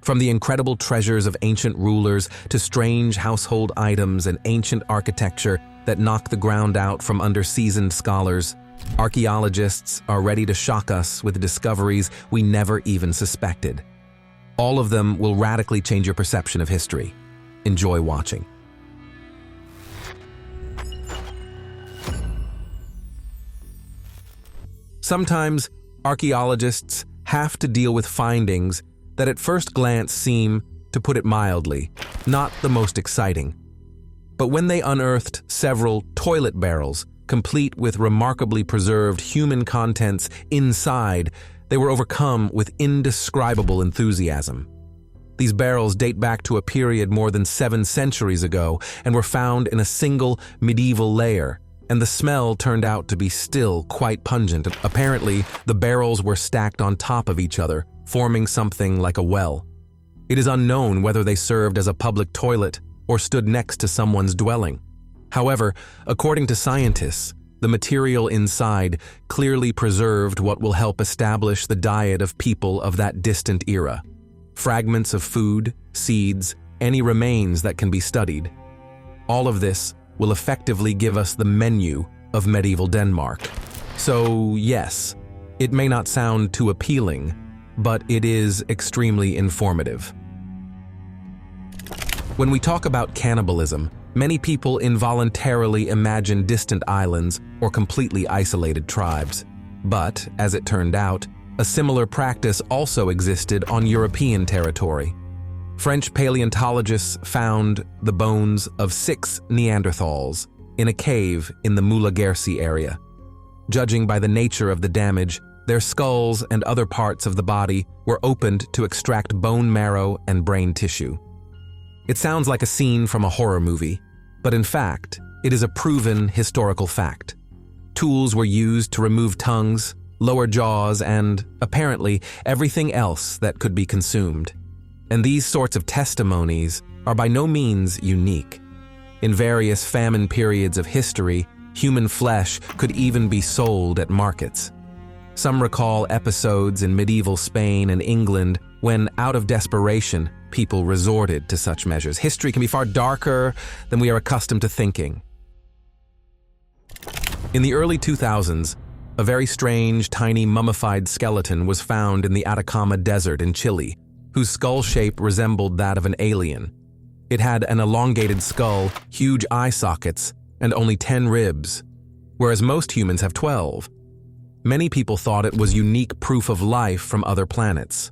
From the incredible treasures of ancient rulers to strange household items and ancient architecture that knock the ground out from under seasoned scholars, archaeologists are ready to shock us with discoveries we never even suspected. All of them will radically change your perception of history. Enjoy watching. Sometimes, archaeologists have to deal with findings that at first glance seem, to put it mildly, not the most exciting. But when they unearthed several toilet barrels, complete with remarkably preserved human contents inside, they were overcome with indescribable enthusiasm. These barrels date back to a period more than 7 centuries ago and were found in a single medieval layer, and the smell turned out to be still quite pungent. Apparently, the barrels were stacked on top of each other, forming something like a well. It is unknown whether they served as a public toilet or stood next to someone's dwelling. However, according to scientists, the material inside clearly preserved what will help establish the diet of people of that distant era. Fragments of food, seeds, any remains that can be studied. All of this will effectively give us the menu of medieval Denmark. So yes, it may not sound too appealing, but it is extremely informative. When we talk about cannibalism, many people involuntarily imagine distant islands or completely isolated tribes. But, as it turned out, a similar practice also existed on European territory. French paleontologists found the bones of 6 Neanderthals in a cave in the Mulagersi area. Judging by the nature of the damage, their skulls and other parts of the body were opened to extract bone marrow and brain tissue. It sounds like a scene from a horror movie, but in fact, it is a proven historical fact. Tools were used to remove tongues, lower jaws, and, apparently, everything else that could be consumed. And these sorts of testimonies are by no means unique. In various famine periods of history, human flesh could even be sold at markets. Some recall episodes in medieval Spain and England when, out of desperation, people resorted to such measures. History can be far darker than we are accustomed to thinking. In the early 2000s, a very strange, tiny mummified skeleton was found in the Atacama Desert in Chile, whose skull shape resembled that of an alien. It had an elongated skull, huge eye sockets, and only 10 ribs, whereas most humans have 12. Many people thought it was unique proof of life from other planets.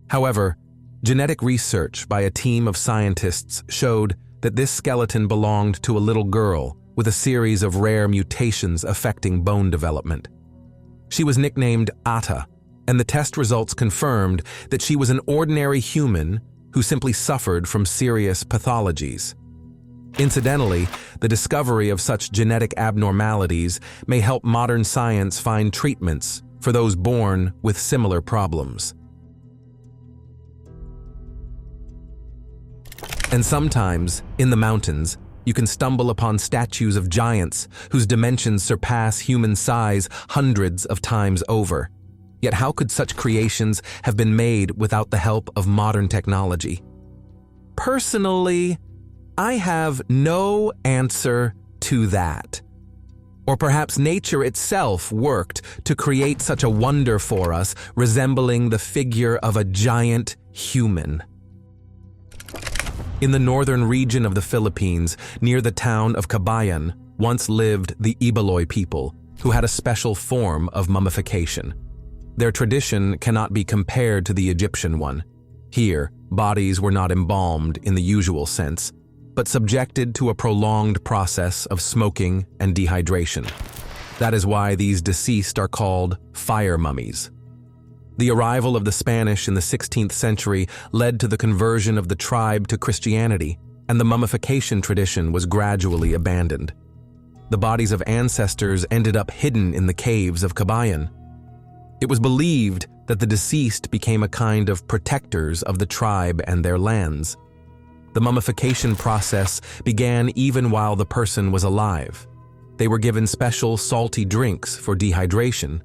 However, genetic research by a team of scientists showed that this skeleton belonged to a little girl with a series of rare mutations affecting bone development. She was nicknamed Atta, and the test results confirmed that she was an ordinary human who simply suffered from serious pathologies. Incidentally, the discovery of such genetic abnormalities may help modern science find treatments for those born with similar problems. And sometimes, in the mountains, you can stumble upon statues of giants whose dimensions surpass human size hundreds of times over. Yet how could such creations have been made without the help of modern technology? Personally, I have no answer to that. Or perhaps nature itself worked to create such a wonder for us, resembling the figure of a giant human. In the northern region of the Philippines, near the town of Cabayan, once lived the Ibaloy people, who had a special form of mummification. Their tradition cannot be compared to the Egyptian one. Here, bodies were not embalmed in the usual sense, but subjected to a prolonged process of smoking and dehydration. That is why these deceased are called fire mummies. The arrival of the Spanish in the 16th century led to the conversion of the tribe to Christianity, and the mummification tradition was gradually abandoned. The bodies of ancestors ended up hidden in the caves of Cabayan. It was believed that the deceased became a kind of protectors of the tribe and their lands. The mummification process began even while the person was alive. They were given special salty drinks for dehydration,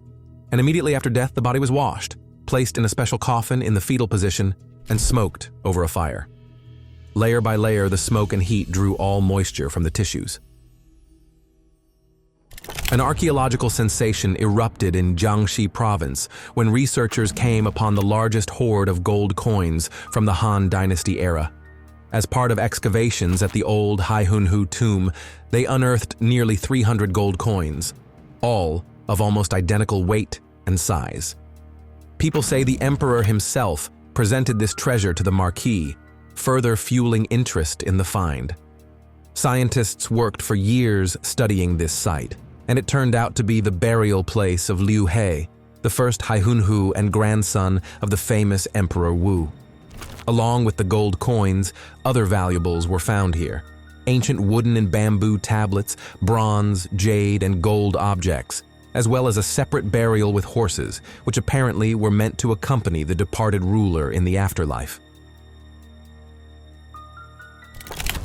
and immediately after death the body was washed, placed in a special coffin in the fetal position, and smoked over a fire. Layer by layer, the smoke and heat drew all moisture from the tissues. An archaeological sensation erupted in Jiangxi province when researchers came upon the largest hoard of gold coins from the Han Dynasty era. As part of excavations at the old Haihunhu tomb, they unearthed nearly 300 gold coins, all of almost identical weight and size. People say the emperor himself presented this treasure to the marquis, further fueling interest in the find. Scientists worked for years studying this site, and it turned out to be the burial place of Liu He, the first Haihunhu and grandson of the famous Emperor Wu. Along with the gold coins, other valuables were found here: ancient wooden and bamboo tablets, bronze, jade, and gold objects, as well as a separate burial with horses, which apparently were meant to accompany the departed ruler in the afterlife.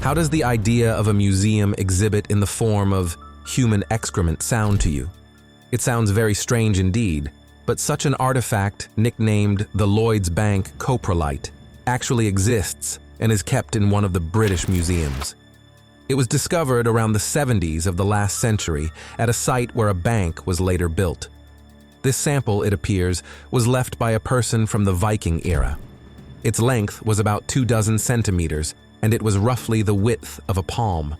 How does the idea of a museum exhibit in the form of human excrement sound to you? It sounds very strange indeed, but such an artifact, nicknamed the Lloyd's Bank coprolite, actually exists and is kept in one of the British museums. It was discovered around the 70s of the last century at a site where a bank was later built. This sample, it appears, was left by a person from the Viking era. Its length was about 24 centimeters, and it was roughly the width of a palm.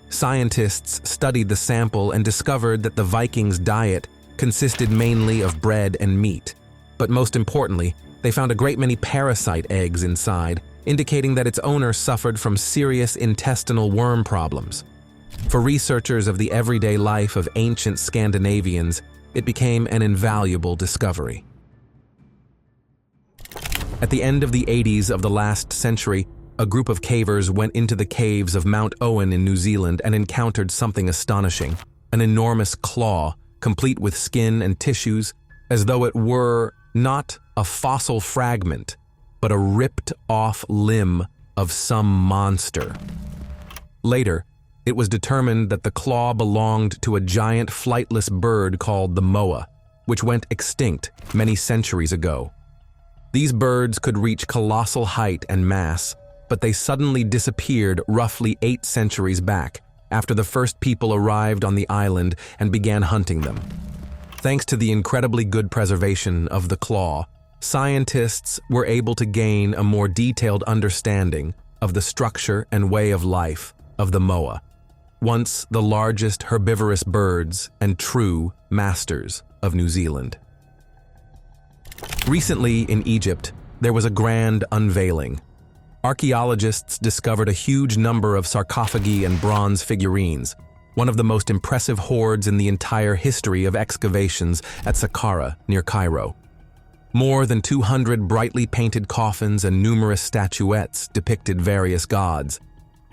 Scientists studied the sample and discovered that the Vikings' diet consisted mainly of bread and meat, but most importantly, they found a great many parasite eggs inside, indicating that its owner suffered from serious intestinal worm problems. For researchers of the everyday life of ancient Scandinavians, it became an invaluable discovery. At the end of the 80s of the last century, a group of cavers went into the caves of Mount Owen in New Zealand and encountered something astonishing: an enormous claw, complete with skin and tissues, as though it were not a fossil fragment, but a ripped-off limb of some monster. Later, it was determined that the claw belonged to a giant flightless bird called the moa, which went extinct many centuries ago. These birds could reach colossal height and mass, but they suddenly disappeared roughly 8 centuries back, after the first people arrived on the island and began hunting them. Thanks to the incredibly good preservation of the claw, scientists were able to gain a more detailed understanding of the structure and way of life of the moa, once the largest herbivorous birds and true masters of New Zealand. Recently in Egypt, there was a grand unveiling. Archaeologists discovered a huge number of sarcophagi and bronze figurines, one of the most impressive hoards in the entire history of excavations at Saqqara near Cairo. More than 200 brightly painted coffins and numerous statuettes depicted various gods,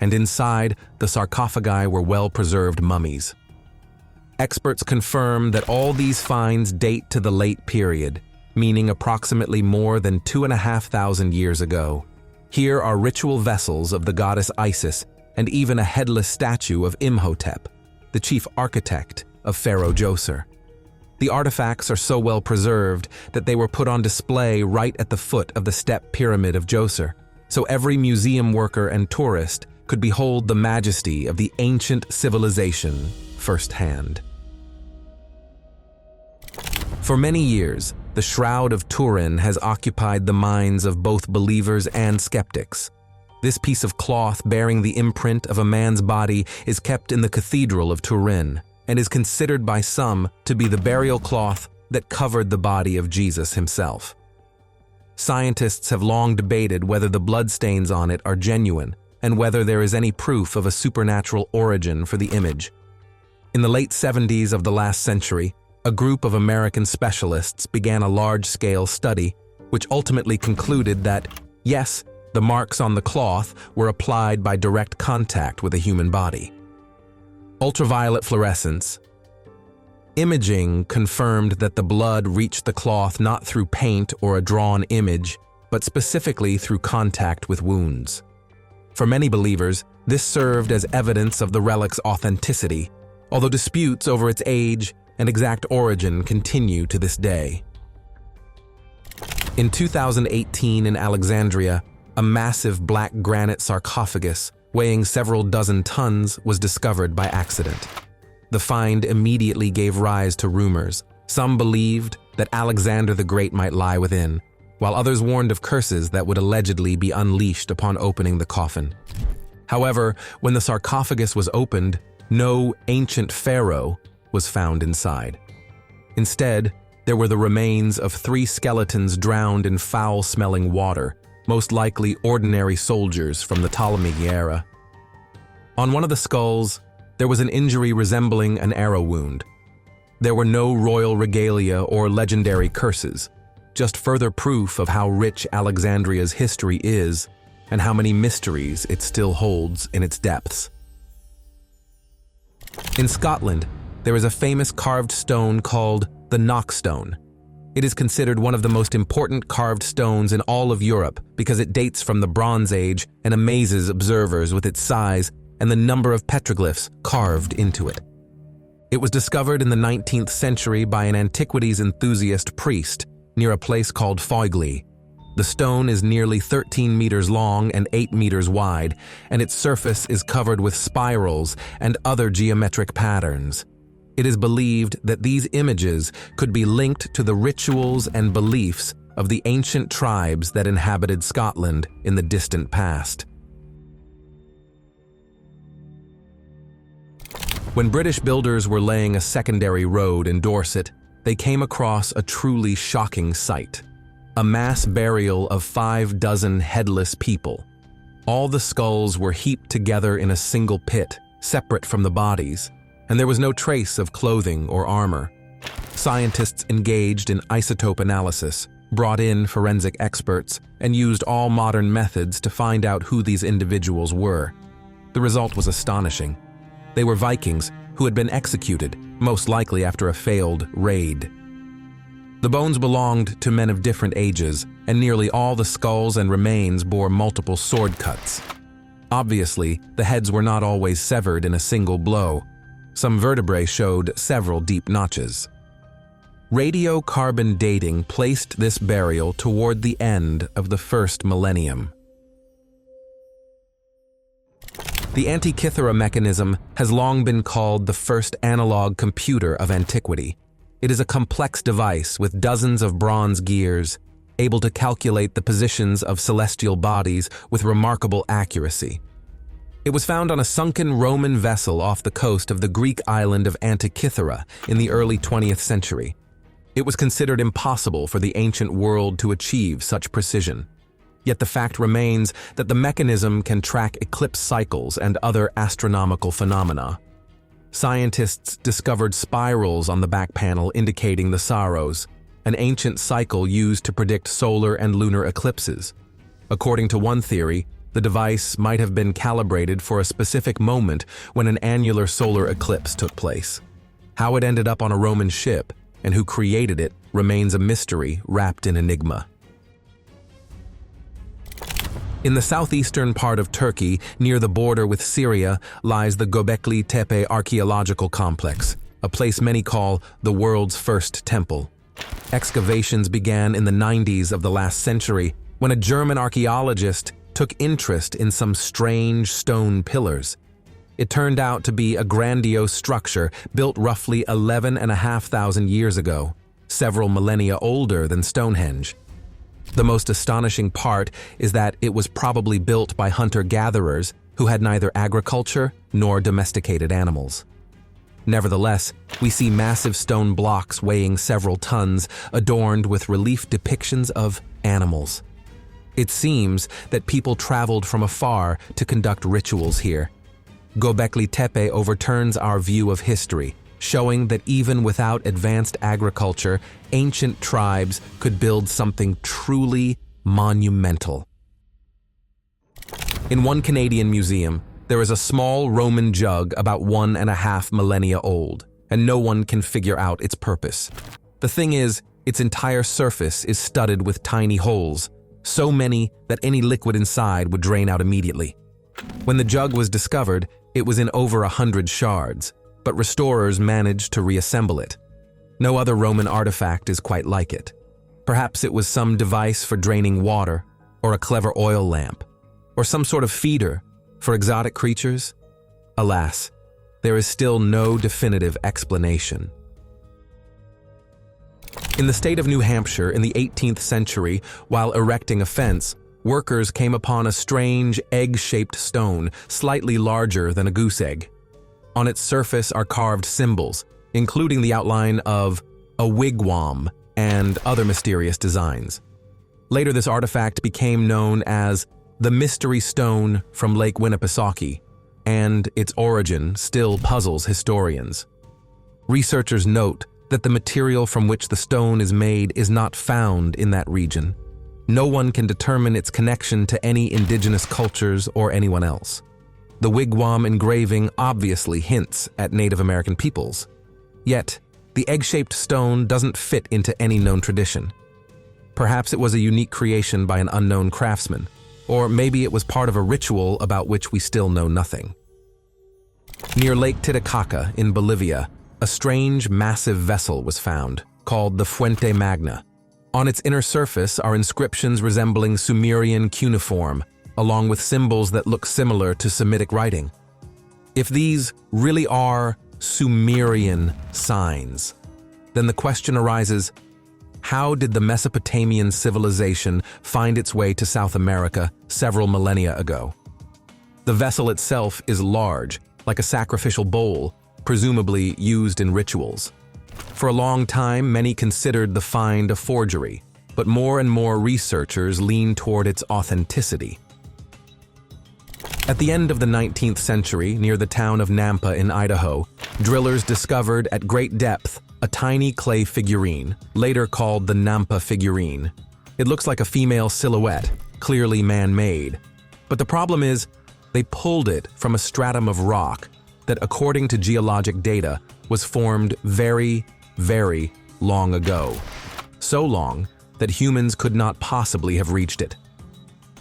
and inside, the sarcophagi were well-preserved mummies. Experts confirm that all these finds date to the late period, meaning approximately more than 2,500 years ago. Here are ritual vessels of the goddess Isis and even a headless statue of Imhotep, the chief architect of Pharaoh Djoser. The artifacts are so well preserved that they were put on display right at the foot of the step pyramid of Djoser, so every museum worker and tourist could behold the majesty of the ancient civilization firsthand. For many years, the Shroud of Turin has occupied the minds of both believers and skeptics. This piece of cloth bearing the imprint of a man's body is kept in the Cathedral of Turin and is considered by some to be the burial cloth that covered the body of Jesus himself. Scientists have long debated whether the bloodstains on it are genuine and whether there is any proof of a supernatural origin for the image. In the late 70s of the last century, a group of American specialists began a large-scale study, which ultimately concluded that, yes, the marks on the cloth were applied by direct contact with a human body. Ultraviolet fluorescence. Imaging confirmed that the blood reached the cloth not through paint or a drawn image, but specifically through contact with wounds. For many believers, this served as evidence of the relic's authenticity, although disputes over its age and exact origin continue to this day. In 2018 in Alexandria, a massive black granite sarcophagus weighing several dozen tons was discovered by accident. The find immediately gave rise to rumors. Some believed that Alexander the Great might lie within, while others warned of curses that would allegedly be unleashed upon opening the coffin. However, when the sarcophagus was opened, no ancient pharaoh was found inside. Instead, there were the remains of 3 skeletons drowned in foul-smelling water, most likely ordinary soldiers from the Ptolemaic era. On one of the skulls, there was an injury resembling an arrow wound. There were no royal regalia or legendary curses, just further proof of how rich Alexandria's history is and how many mysteries it still holds in its depths. In Scotland, there is a famous carved stone called the Knock Stone. It is considered one of the most important carved stones in all of Europe because it dates from the Bronze Age and amazes observers with its size and the number of petroglyphs carved into it. It was discovered in the 19th century by an antiquities enthusiast priest near a place called Foigly. The stone is nearly 13 meters long and 8 meters wide, and its surface is covered with spirals and other geometric patterns. It is believed that these images could be linked to the rituals and beliefs of the ancient tribes that inhabited Scotland in the distant past. When British builders were laying a secondary road in Dorset, they came across a truly shocking sight: a mass burial of 5 dozen headless people. All the skulls were heaped together in a single pit, separate from the bodies, and there was no trace of clothing or armor. Scientists engaged in isotope analysis, brought in forensic experts, and used all modern methods to find out who these individuals were. The result was astonishing. They were Vikings who had been executed, most likely after a failed raid. The bones belonged to men of different ages, and nearly all the skulls and remains bore multiple sword cuts. Obviously, the heads were not always severed in a single blow. Some vertebrae showed several deep notches. Radiocarbon dating placed this burial toward the end of the first millennium. The Antikythera mechanism has long been called the first analog computer of antiquity. It is a complex device with dozens of bronze gears, able to calculate the positions of celestial bodies with remarkable accuracy. It was found on a sunken Roman vessel off the coast of the Greek island of Antikythera in the early 20th century. It was considered impossible for the ancient world to achieve such precision. Yet the fact remains that the mechanism can track eclipse cycles and other astronomical phenomena. Scientists discovered spirals on the back panel indicating the Saros, an ancient cycle used to predict solar and lunar eclipses. According to one theory, the device might have been calibrated for a specific moment when an annular solar eclipse took place. How it ended up on a Roman ship and who created it remains a mystery wrapped in enigma. In the southeastern part of Turkey, near the border with Syria, lies the Göbekli Tepe archaeological complex, a place many call the world's first temple. Excavations began in the 90s of the last century when a German archaeologist took interest in some strange stone pillars. It turned out to be a grandiose structure built roughly 11,500 years ago, several millennia older than Stonehenge. The most astonishing part is that it was probably built by hunter-gatherers who had neither agriculture nor domesticated animals. Nevertheless, we see massive stone blocks weighing several tons adorned with relief depictions of animals. It seems that people traveled from afar to conduct rituals here. Göbekli Tepe overturns our view of history, showing that even without advanced agriculture, ancient tribes could build something truly monumental. In one Canadian museum, there is a small Roman jug about 1.5 millennia old, and no one can figure out its purpose. The thing is, its entire surface is studded with tiny holes, so many that any liquid inside would drain out immediately. When the jug was discovered, it was in over 100 shards, but restorers managed to reassemble it. No other Roman artifact is quite like it. Perhaps it was some device for draining water, or a clever oil lamp, or some sort of feeder for exotic creatures. Alas, there is still no definitive explanation. In the state of New Hampshire in the 18th century, while erecting a fence, workers came upon a strange egg-shaped stone, slightly larger than a goose egg. On its surface are carved symbols, including the outline of a wigwam and other mysterious designs. Later, this artifact became known as the Mystery Stone from Lake Winnipesaukee, and its origin still puzzles historians. Researchers note that the material from which the stone is made is not found in that region. No one can determine its connection to any indigenous cultures or anyone else. The wigwam engraving obviously hints at Native American peoples. Yet, the egg-shaped stone doesn't fit into any known tradition. Perhaps it was a unique creation by an unknown craftsman, or maybe it was part of a ritual about which we still know nothing. Near Lake Titicaca in Bolivia, a strange, massive vessel was found, called the Fuente Magna. On its inner surface are inscriptions resembling Sumerian cuneiform, along with symbols that look similar to Semitic writing. If these really are Sumerian signs, then the question arises, how did the Mesopotamian civilization find its way to South America several millennia ago? The vessel itself is large, like a sacrificial bowl, presumably used in rituals. For a long time, many considered the find a forgery, but more and more researchers lean toward its authenticity. At the end of the 19th century, near the town of Nampa in Idaho, drillers discovered at great depth a tiny clay figurine, later called the Nampa figurine. It looks like a female silhouette, clearly man-made. But the problem is, they pulled it from a stratum of rock that, according to geologic data, was formed very, very long ago. So long that humans could not possibly have reached it.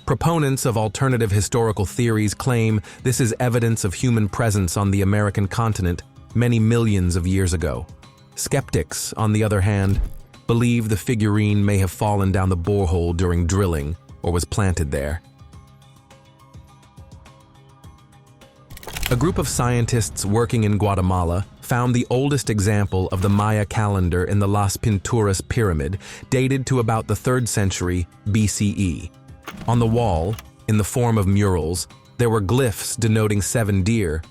Proponents of alternative historical theories claim this is evidence of human presence on the American continent many millions of years ago. Skeptics, on the other hand, believe the figurine may have fallen down the borehole during drilling or was planted there. A group of scientists working in Guatemala found the oldest example of the Maya calendar in the Las Pinturas pyramid, dated to about the 3rd century BCE. On the wall, in the form of murals, there were glyphs denoting 7 deer,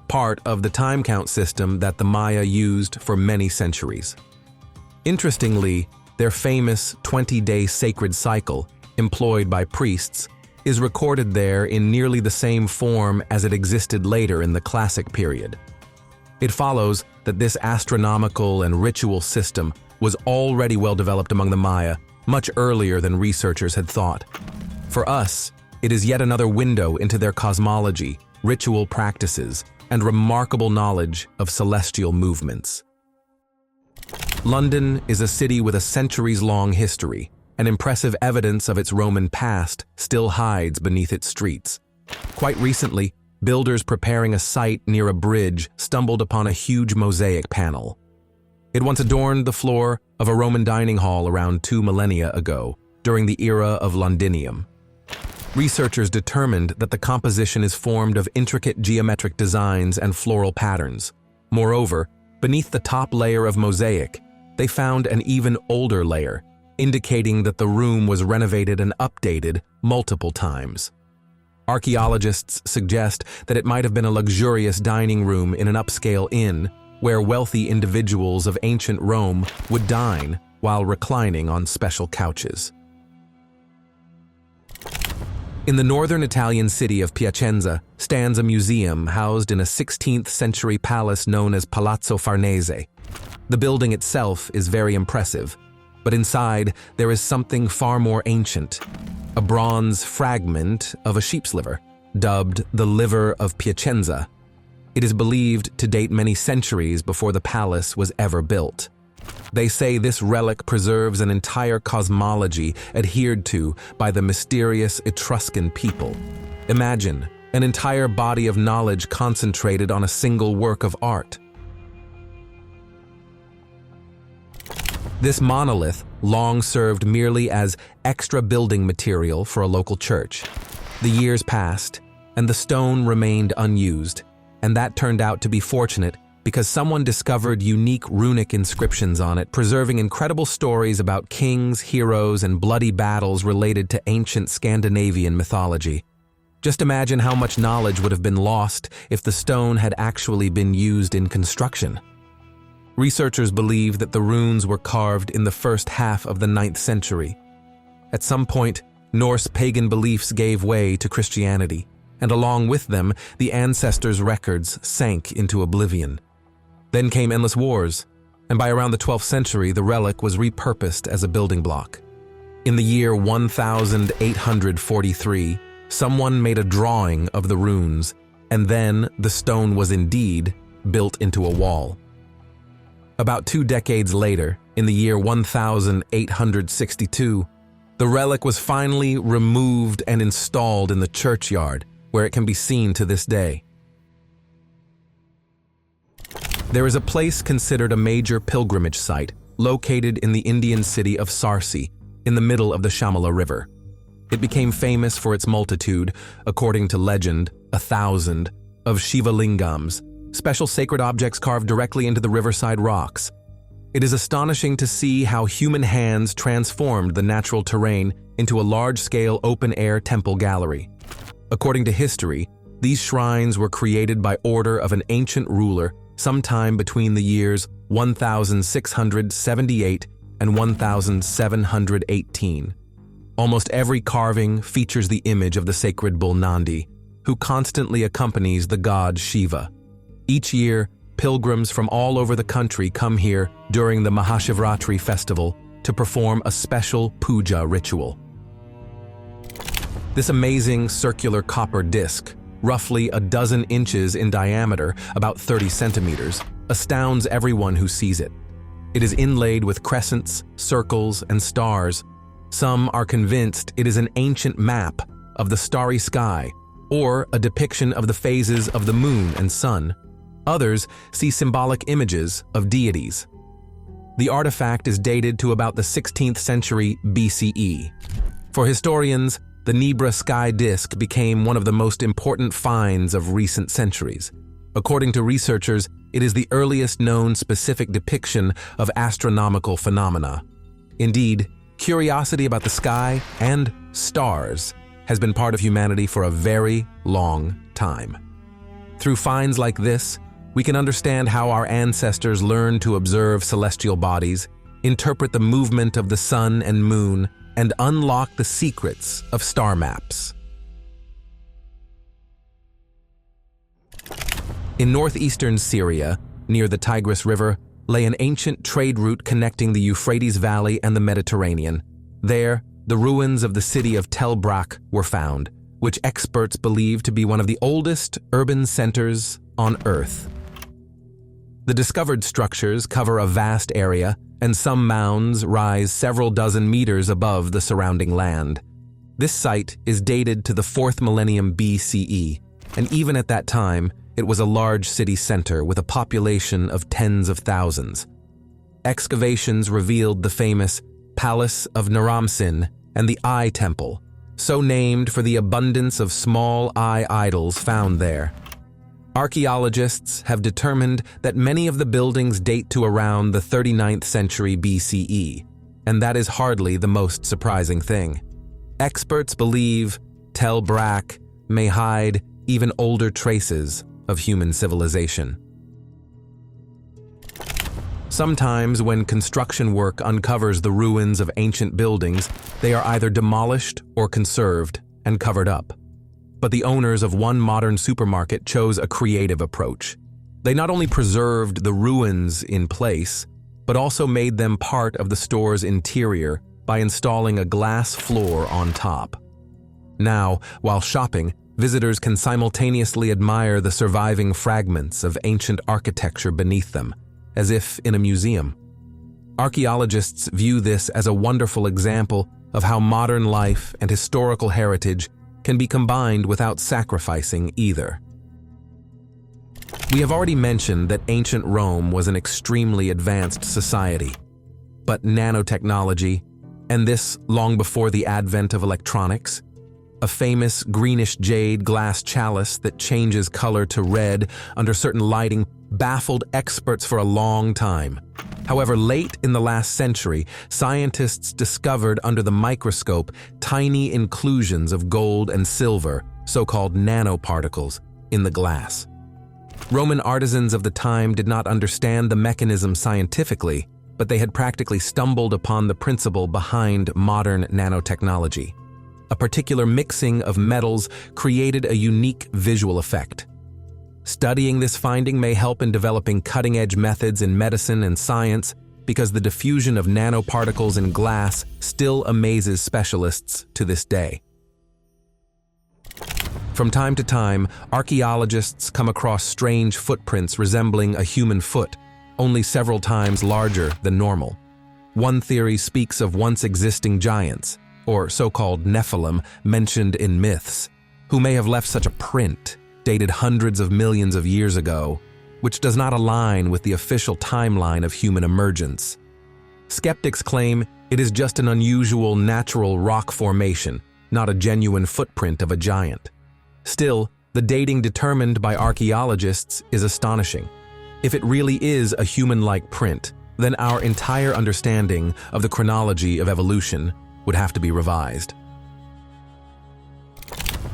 part of the time count system that the Maya used for many centuries. Interestingly, their famous 20-day sacred cycle, employed by priests, is recorded there in nearly the same form as it existed later in the Classic period. It follows that this astronomical and ritual system was already well developed among the Maya, much earlier than researchers had thought. For us, it is yet another window into their cosmology, ritual practices, and remarkable knowledge of celestial movements. London is a city with a centuries-long history, and impressive evidence of its Roman past still hides beneath its streets. Quite recently, builders preparing a site near a bridge stumbled upon a huge mosaic panel. It once adorned the floor of a Roman dining hall around 2 millennia ago, during the era of Londinium. Researchers determined that the composition is formed of intricate geometric designs and floral patterns. Moreover, beneath the top layer of mosaic, they found an even older layer, indicating that the room was renovated and updated multiple times. Archaeologists suggest that it might have been a luxurious dining room in an upscale inn, where wealthy individuals of ancient Rome would dine while reclining on special couches. In the northern Italian city of Piacenza stands a museum housed in a 16th century palace known as Palazzo Farnese. The building itself is very impressive, but inside there is something far more ancient, a bronze fragment of a sheep's liver, dubbed the Liver of Piacenza. It is believed to date many centuries before the palace was ever built. They say this relic preserves an entire cosmology adhered to by the mysterious Etruscan people. Imagine an entire body of knowledge concentrated on a single work of art. This monolith long served merely as extra building material for a local church. The years passed, and the stone remained unused, and that turned out to be fortunate because someone discovered unique runic inscriptions on it, preserving incredible stories about kings, heroes, and bloody battles related to ancient Scandinavian mythology. Just imagine how much knowledge would have been lost if the stone had actually been used in construction. Researchers believe that the runes were carved in the first half of the 9th century. At some point, Norse pagan beliefs gave way to Christianity, and along with them, the ancestors' records sank into oblivion. Then came endless wars, and by around the 12th century, the relic was repurposed as a building block. In the year 1843, someone made a drawing of the runes, and then the stone was indeed built into a wall. About 2 decades later, in the year 1862, the relic was finally removed and installed in the churchyard, where it can be seen to this day. There is a place considered a major pilgrimage site located in the Indian city of Sarsi, in the middle of the Shamala River. It became famous for its multitude, according to legend, 1,000, of Shiva lingams, special sacred objects carved directly into the riverside rocks. It is astonishing to see how human hands transformed the natural terrain into a large-scale open-air temple gallery. According to history, these shrines were created by order of an ancient ruler sometime between the years 1678 and 1718. Almost every carving features the image of the sacred bull Nandi, who constantly accompanies the god Shiva. Each year, pilgrims from all over the country come here during the Mahashivratri festival to perform a special puja ritual. This amazing circular copper disc, roughly a dozen inches in diameter, about 30 centimeters, astounds everyone who sees it. It is inlaid with crescents, circles, and stars. Some are convinced it is an ancient map of the starry sky or a depiction of the phases of the moon and sun. Others see symbolic images of deities. The artifact is dated to about the 16th century BCE. For historians, the Nibra sky disk became one of the most important finds of recent centuries. According to researchers, it is the earliest known specific depiction of astronomical phenomena. Indeed, curiosity about the sky and stars has been part of humanity for a very long time. Through finds like this, we can understand how our ancestors learned to observe celestial bodies, interpret the movement of the sun and moon, and unlock the secrets of star maps. In northeastern Syria, near the Tigris River, lay an ancient trade route connecting the Euphrates Valley and the Mediterranean. There, the ruins of the city of Tel Brak were found, which experts believe to be one of the oldest urban centers on Earth. The discovered structures cover a vast area, and some mounds rise several dozen meters above the surrounding land. This site is dated to the 4th millennium BCE, and even at that time, it was a large city center with a population of tens of thousands. Excavations revealed the famous Palace of Naram-Sin and the Eye Temple, so named for the abundance of small eye idols found there. Archaeologists have determined that many of the buildings date to around the 39th century BCE, and that is hardly the most surprising thing. Experts believe Tel Brak may hide even older traces of human civilization. Sometimes when construction work uncovers the ruins of ancient buildings, they are either demolished or conserved and covered up. But the owners of one modern supermarket chose a creative approach. They not only preserved the ruins in place, but also made them part of the store's interior by installing a glass floor on top. Now, while shopping, visitors can simultaneously admire the surviving fragments of ancient architecture beneath them, as if in a museum. Archaeologists view this as a wonderful example of how modern life and historical heritage can be combined without sacrificing either. We have already mentioned that ancient Rome was an extremely advanced society. but nanotechnology, and this long before the advent of electronics. A famous greenish jade glass chalice that changes color to red under certain lighting baffled experts for a long time. However, late in the last century, scientists discovered under the microscope tiny inclusions of gold and silver, so-called nanoparticles, in the glass. Roman artisans of the time did not understand the mechanism scientifically, but they had practically stumbled upon the principle behind modern nanotechnology. A particular mixing of metals created a unique visual effect. Studying this finding may help in developing cutting-edge methods in medicine and science because the diffusion of nanoparticles in glass still amazes specialists to this day. From time to time, archaeologists come across strange footprints resembling a human foot, only several times larger than normal. One theory speaks of once existing giants, or so-called Nephilim mentioned in myths, who may have left such a print, dated hundreds of millions of years ago, which does not align with the official timeline of human emergence. Skeptics claim it is just an unusual natural rock formation, not a genuine footprint of a giant. Still, the dating determined by archaeologists is astonishing. If it really is a human-like print, then our entire understanding of the chronology of evolution would have to be revised.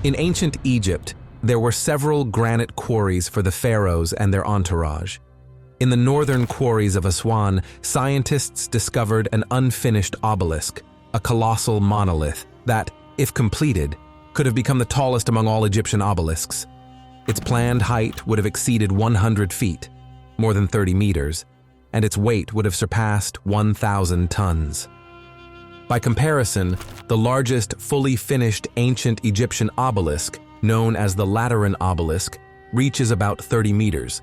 In ancient Egypt, there were several granite quarries for the pharaohs and their entourage. In the northern quarries of Aswan, scientists discovered an unfinished obelisk, a colossal monolith that, if completed, could have become the tallest among all Egyptian obelisks. Its planned height would have exceeded 100 feet, more than 30 meters, and its weight would have surpassed 1,000 tons. By comparison, the largest fully finished ancient Egyptian obelisk, known as the Lateran obelisk, reaches about 30 meters.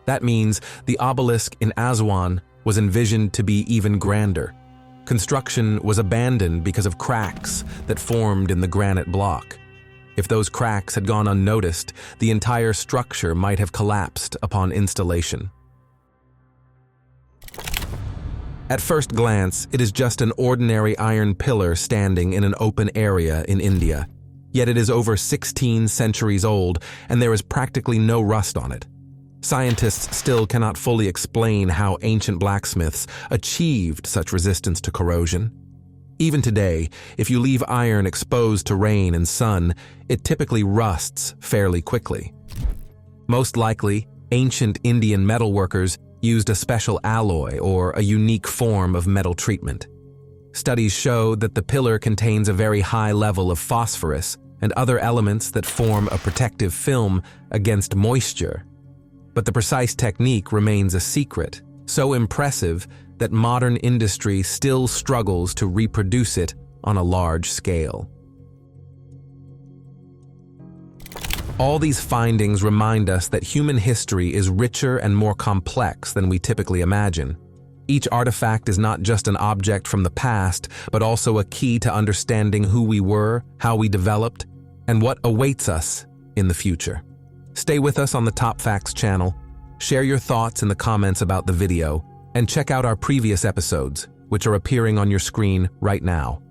That means the obelisk in Aswan was envisioned to be even grander. Construction was abandoned because of cracks that formed in the granite block. If those cracks had gone unnoticed, the entire structure might have collapsed upon installation. At first glance, it is just an ordinary iron pillar standing in an open area in India. Yet it is over 16 centuries old, and there is practically no rust on it. Scientists still cannot fully explain how ancient blacksmiths achieved such resistance to corrosion. Even today, if you leave iron exposed to rain and sun, it typically rusts fairly quickly. Most likely, ancient Indian metalworkers used a special alloy or a unique form of metal treatment. Studies show that the pillar contains a very high level of phosphorus and other elements that form a protective film against moisture. But the precise technique remains a secret, so impressive that modern industry still struggles to reproduce it on a large scale. All these findings remind us that human history is richer and more complex than we typically imagine. Each artifact is not just an object from the past, but also a key to understanding who we were, how we developed, and what awaits us in the future. Stay with us on the TopFacts channel, share your thoughts in the comments about the video, and check out our previous episodes, which are appearing on your screen right now.